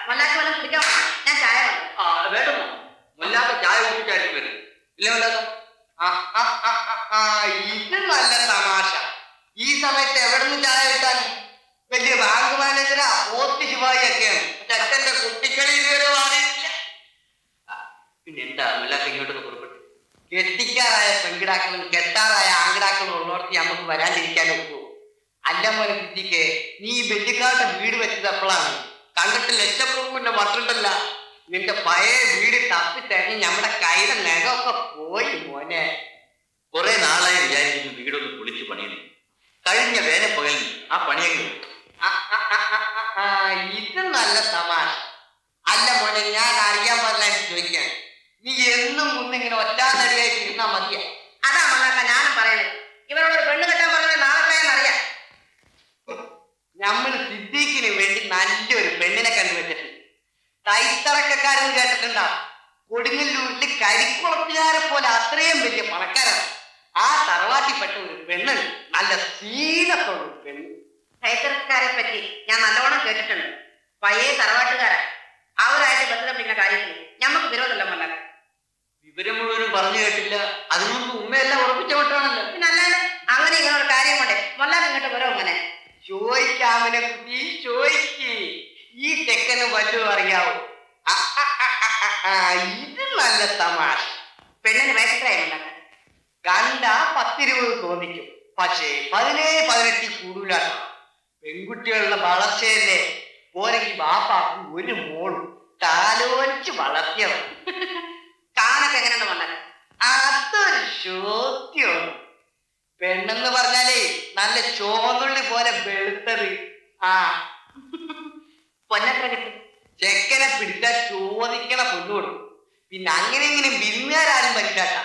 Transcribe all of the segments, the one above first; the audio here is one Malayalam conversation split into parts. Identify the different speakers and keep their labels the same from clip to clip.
Speaker 1: മുല്ലാക്ക് വല്ലതും കുടിക്കാൻ ഞാൻ ചായ
Speaker 2: വേണ്ടോ? മുല്ലാക്ക ചായ കുടിച്ചായിരിക്കും വരും. ഇല്ല മുല്ലാക്ക?
Speaker 3: ഇത് നല്ല തമാശ. ഈ സമയത്ത് എവിടെ നിന്ന് ചായ കിട്ടാനും? വലിയ ബാങ്ക് മാനേജരാ, ഓത്ത് ശിവായി ഒക്കെയാണ്. അച്ഛന്റെ കുട്ടികളി ഇതുവരെ വാങ്ങിയിട്ടില്ല.
Speaker 2: പിന്നെ എന്താ മുല്ലാക്ക ഇങ്ങോട്ടൊക്കെ പുറപ്പെട്ടു?
Speaker 3: കെട്ടിക്കാറായ പെൺകിടാക്കളും കെട്ടാറായ ആൺകിടാക്കളും ഉള്ളോടത്ത് നമുക്ക് വരാണ്ടിരിക്കാൻ ഒക്കൂ. അല്ല മോനെ കുട്ടിക്ക്, നീ ബെല്ലിക്കാട്ടെ വീട് വെച്ചത് എപ്പോഴാണ്? കണ്ടിട്ട് ലക്ഷപ്രഭുവിന്റെ മട്ടുണ്ടല്ല. നിന്റെ പഴയ വീട് തപ്പിത്തരഞ്ഞ് നമ്മുടെ കയ്യിലെ നഖമൊക്കെ പോയി മോനെ.
Speaker 2: കുറെ നാളായി വിചാരിക്കുന്നു വീടൊന്ന് പൊളിച്ച് പണിയുന്നു. കഴിഞ്ഞ വേനപ്പകലിന് ആ പണിയൊക്കെ
Speaker 3: ഇത് നല്ല തമാശ. അല്ല മോനെ, ഞാൻ അറിയാൻ പാടില്ല ചോദിക്കാൻ. നീ എന്നും മുന്നിങ്ങനെ ഒറ്റാനടിയായിട്ട് ഇരുന്നാ മതിയാ.
Speaker 1: അതാ മുല്ലാക്ക ഞാനും പറയുന്നത്. ഇവരോട് ഒരു പെണ്ണ് കെട്ടാൻ പറഞ്ഞത് നാളെ അറിയാം.
Speaker 3: നമ്മൾ സിദ്ദീഖിന് വേണ്ടി നല്ലൊരു പെണ്ണിനെ കണ്ടുവച്ചിട്ടുണ്ട്. തൈത്തറക്കാരെന്ന് കേട്ടിട്ടുണ്ടാ? കൊടുങ്ങല്ലൂരിൽ കരിക്കുളത്തുകാരെ പോലെ അത്രയും വലിയ പണക്കാരാണ്. ആ തറവാട്ടിൽപ്പെട്ട ഒരു പെണ്ണ്, നല്ല സീനത്തുള്ള പെണ്ണ്.
Speaker 1: തൈത്തറക്കാരെ പറ്റി ഞാൻ നല്ലോണം കേട്ടിട്ടുണ്ട്. പഴയ തറവാട്ടുകാരാ. അവരായിട്ട് ബന്ധപ്പെട്ട കാര്യത്തിൽ ഞമ്മക്ക് വിരോധമല്ല മുല്ലാക്ക.
Speaker 2: വിവരം മുഴുവനും പറഞ്ഞു കേട്ടില്ല. അതിനു മുമ്പ് ഉമ്മയെല്ലാം ഉറപ്പിച്ച മട്ടാണല്ലോ.
Speaker 1: പിന്നെ അല്ലാണ്ട് അങ്ങനെ ഇങ്ങനെ ഒരു കാര്യം കൊണ്ട് മുല്ലാക്ക ഇങ്ങോട്ട് വരോ മോനെ?
Speaker 3: ചോദിക്കാമനെ കുട്ടി, ചോദിക്ക്. ഈ തെക്കന് വല്ലതും അറിയാവോ? ഇത് നല്ല തമാശ.
Speaker 1: പെണ്ണിന് വയസ്സെത്രയായി മുല്ലാക്ക?
Speaker 3: കണ്ട 10-20 തോന്നിക്കും. പക്ഷേ 17-18 കൂടുതലാണ്. പെൺകുട്ടികളുടെ വളർച്ചയല്ലേ. പോരെങ്കിൽ ബാപ്പാക്ക് ഒരു മോളും താലോലിച്ച് വളർത്തിയവൻ.
Speaker 1: കാണൊക്കെ എങ്ങനെയുണ്ട് മുല്ലാക്ക?
Speaker 3: അതൊരു ചോദ്യമാണ്. പെണ്ണെന്ന് പറഞ്ഞാലേ നല്ല ചോന്നുള്ളി പോലെ വെളുത്തത്.
Speaker 1: പൊന്നെത്ര കിട്ടും?
Speaker 3: ചെക്കനെ പിടിച്ചാൽ ചോദിക്കണ പൊന്നു കൊടുക്കും. പിന്നെ അങ്ങനെ ഇങ്ങനെ വിരുന്നുകാരും പറ്റാത്ത.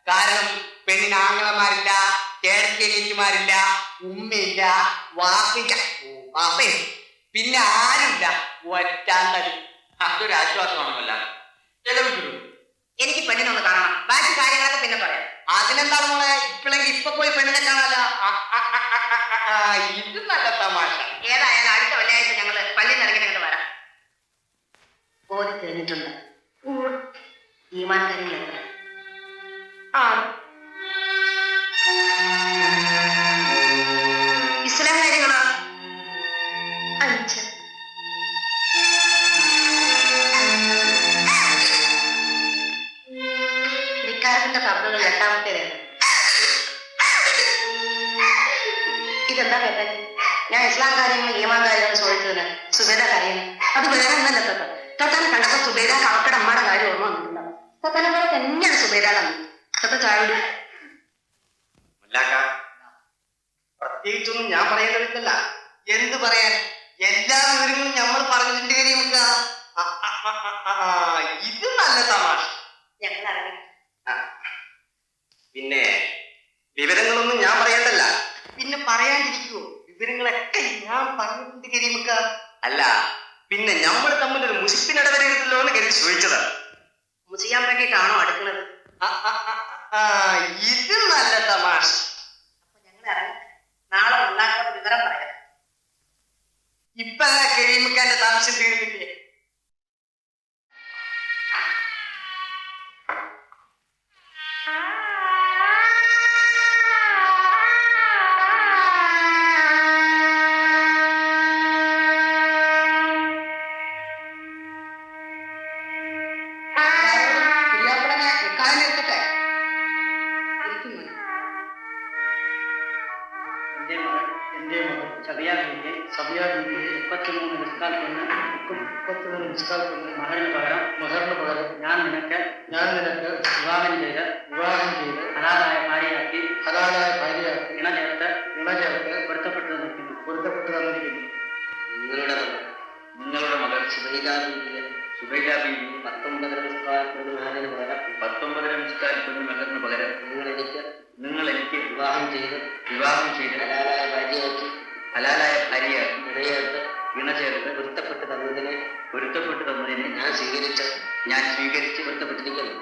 Speaker 3: കാരണം പെണ്ണിന് ആങ്ങളമാരില്ല, ചേട്ടത്തിയനിയന്മാരില്ല, ഉമ്മയില്ല, വാപ്പില്ല, വാപ്പയും പിന്നെ ആരുമില്ല. ഒറ്റാന്തടി.
Speaker 2: അതൊരു ആശ്വാസമാണല്ല. ചെലവിട്ടു.
Speaker 1: എനിക്ക് പെണ്ണിനൊന്ന് കാണണം. ബാക്കി കാര്യങ്ങളൊക്കെ പിന്നെ പറയാം.
Speaker 3: അതിനെന്താണ് മോളെ, ഇപ്പോഴെങ്കിൽ ഇപ്പൊ പോയി പെണ്ണിനെ കാണാല. ഇത് നല്ല തമാശ.
Speaker 1: ഏതായാലും അടുത്ത വെള്ളിയാഴ്ച ഞങ്ങള് പള്ളിയിൽ നിറങ്ങിട്ട് വരാം. ഓതി കഴിഞ്ഞിട്ടുണ്ട്. ഈമാൻ കാര്യങ്ങൾ എത്ര? ഇസ്ലാം കാര്യങ്ങളോ? 5. നിക്കാരത്തിന്റെ കബറുകൾ 8-ാമത്തേതാണ്. ഇതെന്താ കേട്ടത്? ഞാൻ ഇസ്ലാം കാര്യങ്ങളും ഈമാൻ കാര്യങ്ങളും ചോദിച്ചതിന് സുബേദ കരയുന്നു. അത് വേറെ ഒന്നല്ല തൊട്ട്. തൊട്ടാനെ കണ്ടപ്പോ സുബേദ കവക്കടെ അമ്മയുടെ കാര്യം ഓർമ്മ വന്നിട്ടുണ്ടാവും. തൊട്ടാനെ പോലെ തന്നെയാണ് സുബേദാണ്. തൊട്ട് ചായോടി
Speaker 3: പ്രത്യേകിച്ചൊന്നും ഞാൻ പറയേണ്ടതില്ല. എന്ത് പറയാൻ, എല്ലാ വിവരങ്ങളും നമ്മൾ പറഞ്ഞിട്ടുണ്ട്. നമുക്ക് ഇത് നല്ല തമാശ.
Speaker 1: ഞങ്ങൾ അറിയാം.
Speaker 3: പിന്നെ വിവരങ്ങളൊന്നും ഞാൻ പറയണ്ടല്ല. പിന്നെ പറയാണ്ടിരിക്കുവോ? വിവരങ്ങളൊക്കെ ഞാൻ പറഞ്ഞിട്ടുണ്ട് കരിമുക്ക. അല്ല, പിന്നെ നമ്മൾ തമ്മിലൊരു മുഷിപ്പിനിടവരരുതല്ലോ എന്ന് കരുതി ചോദിച്ചതാണ്.
Speaker 1: മുസിയാൻ വേണ്ടിയിട്ടാണോ അടുക്കുന്നത്?
Speaker 3: ഇത് നല്ല തമാശ.
Speaker 1: അപ്പൊ ഞങ്ങൾ അറിയാം. നാളെ മുല്ലാക്കോട് വിവരം പറയാം.
Speaker 3: ഇപ്പൊ കരിമുക്കാന്റെ താമസം തീർന്നില്ലേ?
Speaker 4: മഹറിന് പകരം ഞാൻ നിനക്ക് വിവാഹം ചെയ്ത് ഹലാലായ ഭാര്യയാക്കി ഇണ ചേർത്ത് പൊരുത്തപ്പെട്ടു തന്നിരിക്കുന്നു.
Speaker 2: നിങ്ങളുടെ മകൾ സുബൈദ ബീവി 19 മഹറിന് പകരം നിങ്ങൾ എനിക്ക് വിവാഹം ചെയ്ത് ഹലാലായ ഭാര്യയാക്കി ഇണ ചേർത്ത് പൊരുത്തപ്പെട്ടു തന്നതിനെ ഞാൻ സ്വീകരിച്ച് പൊരുത്തപ്പെട്ടിരിക്കുന്നു.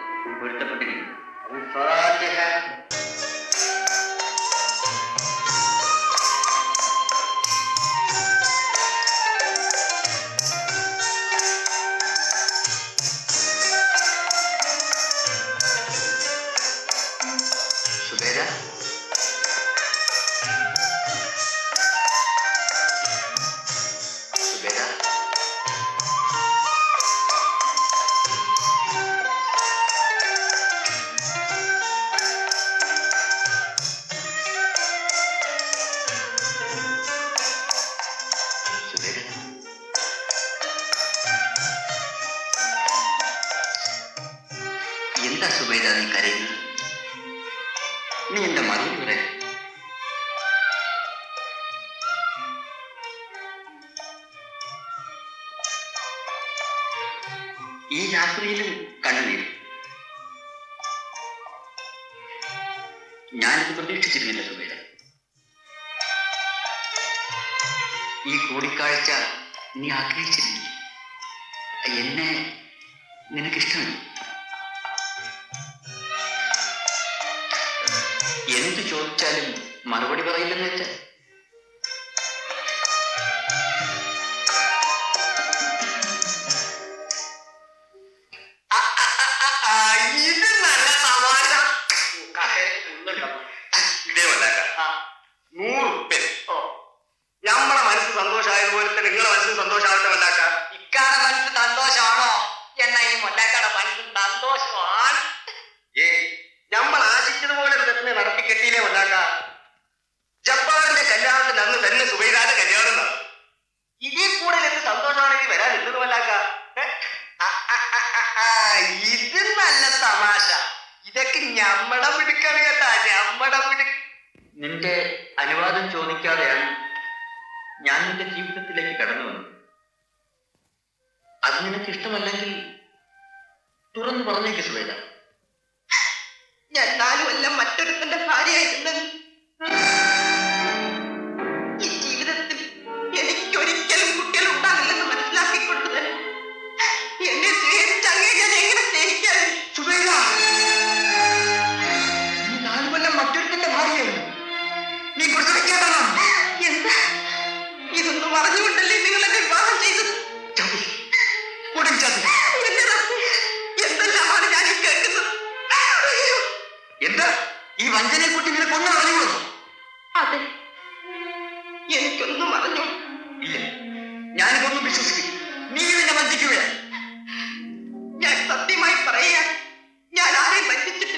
Speaker 2: എന്താ സുബൈദ നീ കരയുന്നത്? നീ എന്താ മറുപടി പറയാ? ഈ രാത്രിയിലും കണ്ണുനീരും. ഞാനിത് പ്രതീക്ഷിച്ചിരുന്നില്ല സുബൈദ. ഈ കൂടിക്കാഴ്ച നീ ആഗ്രഹിച്ചിരുന്നില്ല. എന്നെ നിനക്കിഷ്ടമില്ല. എന്ത് ചോദിച്ചാലും മറുപടി പറയില്ലെന്ന് വെച്ചാൽ
Speaker 3: ഇത് നല്ല തമാശ.
Speaker 2: ഇതേവല്ല 100 ഉറുപ്പ്യ.
Speaker 3: നമ്മളെ മനസ്സ് സന്തോഷമായതുപോലെ തന്നെ നിങ്ങളെ മനസ്സിന് സന്തോഷമാവട്ടെ മല്ലാക്ക. ഇക്കാടെ മനസ്സ് സന്തോഷമാണോ എന്നാ ഈ മൊല്ലാക്കാടെ മനസ്സ് സന്തോഷമാണ്. നമ്മൾ ആശിച്ചതുപോലെ ഒരു തെറ്റിനെ നടത്തി കെട്ടിയില്ലേ മല്ലാക്ക. ജബ്ബാറിന്റെ കല്യാണത്തിന് അന്ന് തന്നെ സുബൈദാന്റെ കല്യാണം നടന്നു. ഇതിൽ കൂടുതൽ എന്ത് സന്തോഷമാണെങ്കിൽ വരാനില്ലത് മല്ലാക്ക. ഇത് നല്ല തമാശ. ഇതൊക്കെ ഞമ്മടെ പിടിക്കാണ് കേട്ടാ, ഞമ്മടെ പിടിക്ക്.
Speaker 2: നിന്റെ അനുവാദം ചോദിക്കാതെയാണ് ഞാൻ നിന്റെ ജീവിതത്തിലേക്ക് കടന്നു വന്നത്. അത് നിനക്ക് ഇഷ്ടമല്ലെങ്കിൽ തുറന്നു പറഞ്ഞേക്ക് സുബൈദ.
Speaker 1: ഞാൻ 4 കൊല്ലം മറ്റൊരുത്തന്റെ ഭാര്യയായിരുന്നെന്ന് ഈ ജീവിതത്തിൽ എനിക്കൊരിക്കലും കുട്ടികൾ ഉണ്ടാകില്ലെന്ന് മനസ്സിലാക്കിക്കൊണ്ട് തന്നെ എന്നെ സ്നേഹിച്ചങ്ങേ ഞാൻ എങ്ങനെ സ്നേഹിക്കാതിരിക്കും?
Speaker 3: സുബൈദ, നീ 4 കൊല്ലം മറ്റൊരുത്തിന്റെ ഭാര്യയായിരുന്നു. നീ പ്രസവിക്കാതാണോ?
Speaker 1: എന്താ ഇതൊന്നും അറിഞ്ഞുകൊണ്ടല്ലേ നിങ്ങൾ എന്നെ വിവാഹം ചെയ്തത്?
Speaker 3: ചതി, കൊടും ചതി.
Speaker 1: എന്റെ റബ്ബേ, എന്തെല്ലാമാണ് ഞാൻ ഈ കേൾക്കുന്നത്?
Speaker 3: എന്താ ഈ വഞ്ചനയെ കുട്ടി നിനക്ക് ഒന്നും അറിയുമോ?
Speaker 1: അതെ, എനിക്കൊന്നും അറിഞ്ഞു.
Speaker 3: ഇല്ല, ഞാനിതൊന്നും വിശ്വസിക്കും. നീ നിന്നെ വഞ്ചിക്കുകയാണ്.
Speaker 1: ഞാൻ സത്യമായി പറയാ, ഞാൻ ആരെയും വഞ്ചിച്ചിട്ടില്ല.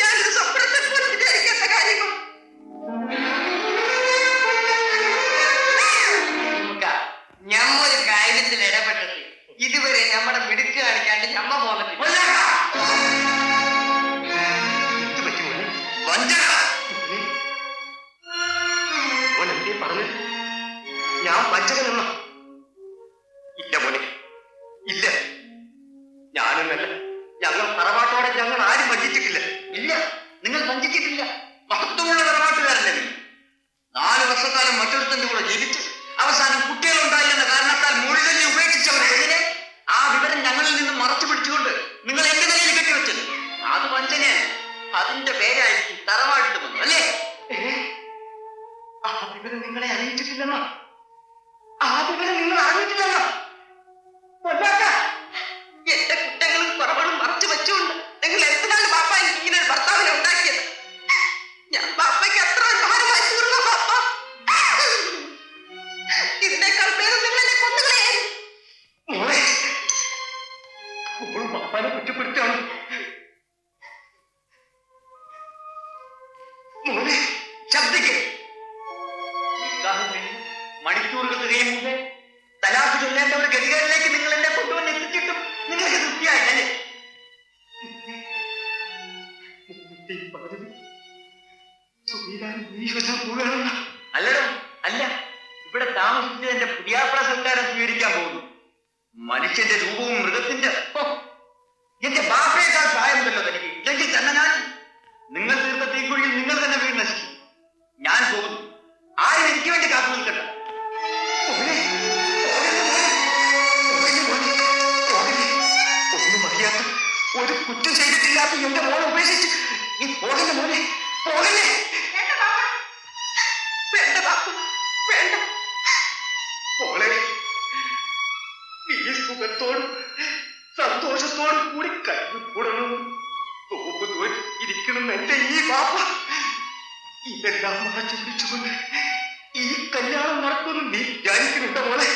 Speaker 1: ഞാനൊരു സ്വപ്നത്തെ പോലും വിചാരിക്കാത്ത കാര്യങ്ങൾ.
Speaker 3: ഞമ്മൊരു കാര്യത്തിൽ ഇടപെട്ടത് ഇതുവരെ നമ്മുടെ മിടുക്ക് കാണിക്കാണ്ട് ഞമ്മ പോന്നിട്ടില്ല. ഞാൻ വഞ്ചകനെന്ന? ഇല്ല മോനെ, ഇല്ല. ഞാനൊന്നല്ല, ഞങ്ങൾ തറവാട്ടോടെ ഞങ്ങൾ ആരും വഞ്ചിച്ചിട്ടില്ല.
Speaker 2: ഇല്ല, നിങ്ങൾ വഞ്ചിച്ചിട്ടില്ല. മഹത്വമുള്ള തറവാട്ടുകാരല്ലേ നിങ്ങൾ. 4 വർഷക്കാലം മറ്റൊരുത്തന്റെ കൂടെ ജീവിച്ച് അവസാനം കുട്ടികളുണ്ടായി എന്ന കാരണത്താൽ മുഴുവനെ ഉപേക്ഷിച്ചവർ എങ്ങനെ ആ വിവരം ഞങ്ങളിൽ നിന്ന് മറച്ചു പിടിച്ചുകൊണ്ട് നിങ്ങൾ എന്റെ നിലയിൽ കെട്ടിവെച്ചത് അത് വഞ്ചനയാണ്. അതിന്റെ പേരായിരിക്കും തറവാട്ടിട്ട് വന്നു അല്ലേ?
Speaker 3: ആ വിവരം നിങ്ങളെ അറിയിച്ചിട്ടില്ലെന്നോ? ആ വിവരം നിങ്ങൾ അറിഞ്ഞിട്ടില്ലെന്നോ?
Speaker 1: എന്റെ കുറ്റങ്ങളും കുറവുകളും മറച്ചു വെച്ചുകൊണ്ട് നിങ്ങൾ എന്തിനാണ് ബാപ്പ എനിക്ക് ഇങ്ങനെ ഒരു ഭർത്താവിനെ ഉണ്ടാക്കിയത്? ഞാൻ ബാപ്പയ്ക്ക് അത്ര ഒരു ഭാരമായി തീർന്നോ ബാപ്പ? ഇതിനേക്കാൾ പേരും നിങ്ങൾ എന്നെ കൊന്നുകളയായിരുന്നു.
Speaker 3: മോളെ, ഇപ്പോഴും പപ്പാനെ കുറ്റപ്പെടുത്താണ്. മോനെ, ശബ്ദിക്ക്.
Speaker 2: മണിക്കൂറുകൾ തികയും മുമ്പേ തലാഖ് ചൊല്ലേണ്ട ഒരു ഗതികളിലേക്ക് നിങ്ങൾ എന്നെ കൊണ്ടുവന്ന് എത്തിച്ചിട്ടും നിങ്ങൾക്ക് തൃപ്തിയായില്ലേ? അല്ലടോ, അല്ല. ഇവിടെ താമസിച്ച് എന്റെ പുതിയാപ്ല സൽക്കാരം സ്വീകരിക്കാൻ പോകുന്നു. മനുഷ്യന്റെ രൂപവും മൃഗത്തിന്റെ എന്റെ ബാപ്പയേക്കാൾ പ്രായമുണ്ടല്ലോ തനിക്ക്. ഇല്ലെങ്കിൽ തന്നെ ഞാൻ നിങ്ങൾ തീർത്ത തീക്കുഴിയിൽ നിങ്ങൾ തന്നെ വീട് നശിക്കും. ഞാൻ പോകുന്നു. ആരും എനിക്ക് വേണ്ടി കാത്തു നിൽക്കണ്ട.
Speaker 3: ഒന്നും അറിയാത്ത, ഒരു കുറ്റം ചെയ്തിട്ടില്ലാത്ത എന്റെ മോനെ ഉപേക്ഷിച്ച് നീ പോകല്ലേ മോനെ, പോകല്ലേ.
Speaker 1: വേണ്ട ബാപ്പ, വേണ്ട.
Speaker 3: മോളെ, നീ സുഖത്തോടും സന്തോഷത്തോടും കൂടി കഴിഞ്ഞു കൂടണം. തോപ്പ് തോറ്റ് ഇരിക്കണം എന്റെ ഈ ബാപ്പ. ഇതെല്ലാം മറച്ചു പിടിച്ചുകൊണ്ട് ഈ കല്യാണം നടക്കുമെന്ന് നീ വിചാരിക്കുന്നുണ്ടോ മോളെ?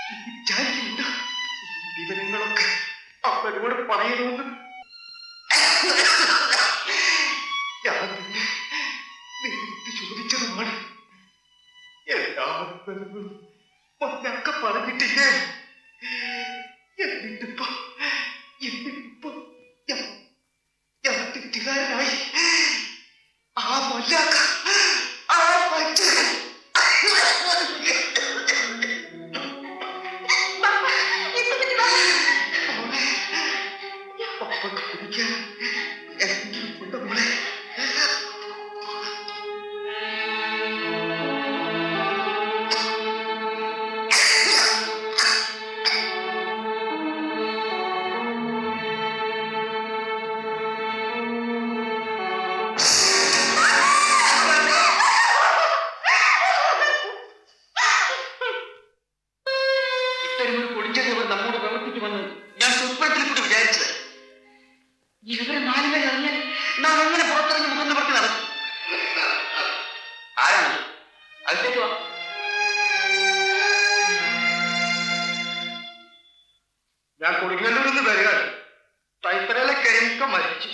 Speaker 3: നീ വിചാരിക്കുന്നുണ്ടോ ഈ വിവരങ്ങളൊക്കെ അവരോട് പറയണമെന്ന്? ഞാൻ നിന്നെ നേരിട്ട് ചോദിച്ചതുമാണ്. എല്ലാവരും ഒന്നൊക്കെ പറഞ്ഞിട്ടില്ലേ? എന്നിട്ടിപ്പോ ഞാൻ
Speaker 2: ഒളിച്ചെറിയവർ നമ്മോട് പ്രവർത്തിക്കുമെന്ന് ഞാൻ സ്വപ്നത്തിൽ കൂടി വിചാരിച്ചത്. ഇവരെ നാലുപേരെ അറിഞ്ഞാൽ നാം എങ്ങനെ പുറത്തിറങ്ങി മുഖം നിവർത്തി നടക്കും? ആരാണ്? അകത്തേക്ക് വാ. ഞാൻ കൊടുങ്ങല്ലൂരിൽ നിന്ന് വരികയാണ്. തൈത്തരയിലെ കരിമിക്ക മരിച്ചു.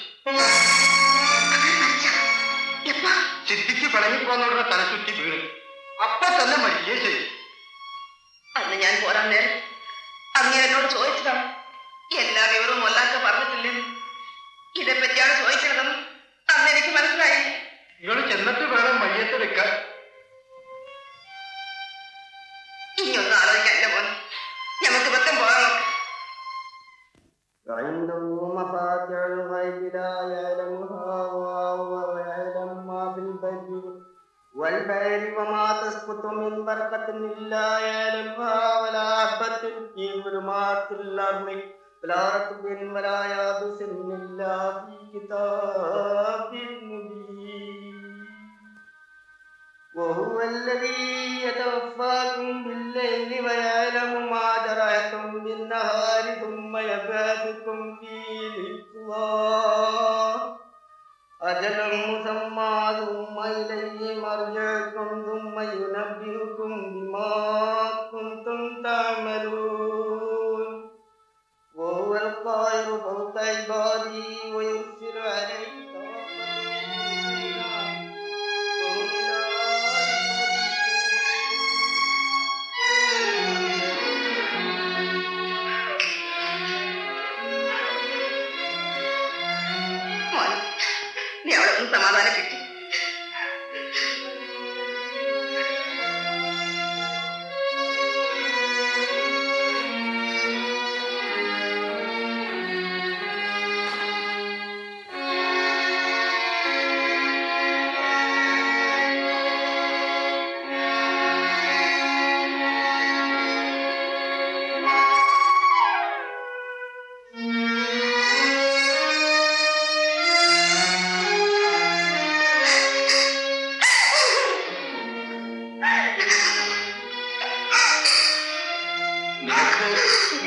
Speaker 2: സിദ്ധിക്ക് പിണങ്ങിപ്പോന്നവരുടെ തലച്ചുറ്റി വീണ് അപ്പൊ തന്നെ മരിക്കുകയും ചെയ്തു.
Speaker 1: അന്ന് ഞാൻ പോരാൻ നേരം അങ്ങ് എന്നോട് ചോദിച്ചതാണ്. എല്ലാ വിവരവും ഒല്ലാക്ക പറഞ്ഞിട്ടില്ലെന്ന്. ഇതേപ്പറ്റിയാണ് ചോദിക്കണതെന്ന് അന്ന് എനിക്ക് മനസ്സിലായില്ല.
Speaker 2: നിങ്ങൾ ചെന്നിട്ട് വേണം മയ്യത്തെടുക്കാൻ.
Speaker 1: ഇനിയൊന്നും ആലോചിക്കാനില്ല മോൻ. നമുക്ക് ഇവത്തം പോകാൻ നോക്കാം.
Speaker 3: والبير وما تسقط من بركة إلا يعلمها ولا حبة في ظلمات الأرض ولا رطب ولا يابس إلا في كتاب مبين وهو الذي يتوفاكم بالليل ويعلم ما جرحتم بالنهار ثم يبعثكم فيه ليقضى أجلا مسمى ثم إليه مرجعكم ثم ينبئكم بما كنتم تعملون وهو القاهر فوق عباده ويرسل عليكم
Speaker 1: നീ അവിടെ ഒന്ന് സമാധാനിപ്പിക്കും.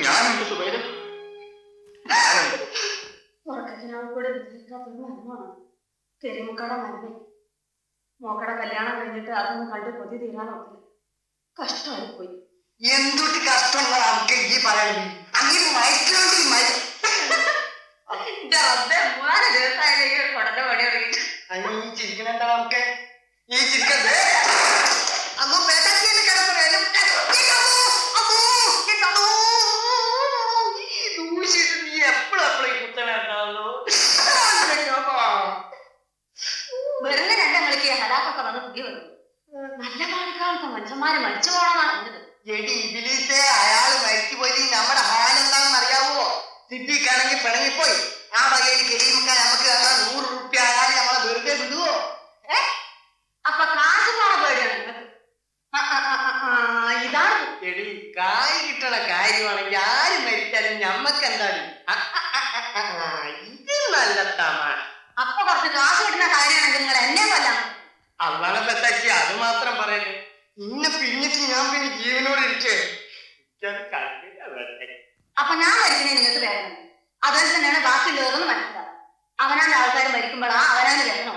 Speaker 2: ഞാനുണ്ട് സുബൈര.
Speaker 1: ഉറക്കത്തിനോട് കൂടെ വിചാരിക്കാത്തൊരു മരണമാണ് തെരുമുക്കട മരുന്ന്. മോക്കട കല്യാണം കഴിഞ്ഞിട്ട് അതൊന്നും കണ്ട് കൊതി തീരാനൊക്കെ കഷ്ടമായി പോയി.
Speaker 3: എന്തൊട്ട് കഷ്ടമുള്ള നമുക്ക് ഈ പറയുന്നത് അങ്ങനെ മയക്കിലോട്ട് ഈ ചിരിക്കണെന്താ നമുക്ക് ഈ ചിരിക്കത് അങ്ങ് പേട്ടാക്കിയല്ലേ കിടപ്പുറം ദൂഷിട്ട് നീ എപ്പോഴും ഈ കുത്തനുണ്ടാവുന്നു.
Speaker 1: വെറുതെ രണ്ടങ്ങൾക്ക് ഹലാക്കൊക്കെ വന്ന് പുതിയ വന്നു. നല്ല പാടിക്കാലത്തെ മനുഷ്യന്മാര് മരിച്ചു പോകണമെന്നാണ് പറഞ്ഞത്.
Speaker 3: എടി ഇബിലീസേ, അയാള് മരിച്ചുപോയി നമ്മുടെ ഹാലെന്താണെന്ന് അറിയാവോ? സിദ്ധിക്കാണെങ്കിൽ പിണങ്ങിപ്പോയി. ആ വകയിൽ കെടിയുമ്പോൾ നമുക്ക് 100 റുപ്യ ആയാൽ നമ്മളെ വെറുതെ വിടുവോ?
Speaker 1: അപ്പൊ കാശ് പോണ പേടിയാണ് നിങ്ങൾക്ക്. ഇതാണ്
Speaker 3: എടി, കായ് കിട്ടണ കാര്യമാണെങ്കിൽ ആര് മരിച്ചാലും ഞമ്മക്ക് എന്താണ്? ഇത് നല്ല തമാശ.
Speaker 1: അപ്പൊ കുറച്ച് കാശ് കിട്ടുന്ന കാര്യമാണെങ്കിൽ നിങ്ങൾ എന്നെ കൊല്ലാം.
Speaker 3: അവളെ പെത്താക്കി അത് മാത്രം പറയല്ലേ. ഇന്നെ പിന്നിട്ട് ഞാൻ പിന്നെ ജീവനോട് ഇരിക്കേ.
Speaker 1: അപ്പൊ ഞാൻ മരിക്കുന്നേ നിങ്ങൾക്ക് വേദന. അതുപോലെ തന്നെയാണ് ബാക്കിയുള്ളവരെന്ന് മനസ്സിലാവും. അവനാന്റെ ആൾക്കാർ മരിക്കുമ്പോഴാ അവനാന്റെ വേദന.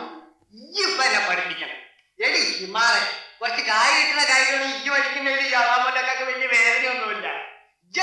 Speaker 3: ഈ ഇപ്പൊ എന്നെ പഠിപ്പിക്കണം. എടി ഹിമാറെ, കുറച്ച് കായ് കിട്ടുന്ന കാര്യമാണ് ഇജ്ജ് പഠിക്കുന്നതിൽ അവാമല്ലൊക്കെ വലിയ വേദനയൊന്നുമില്ല. ഇജ്ജ്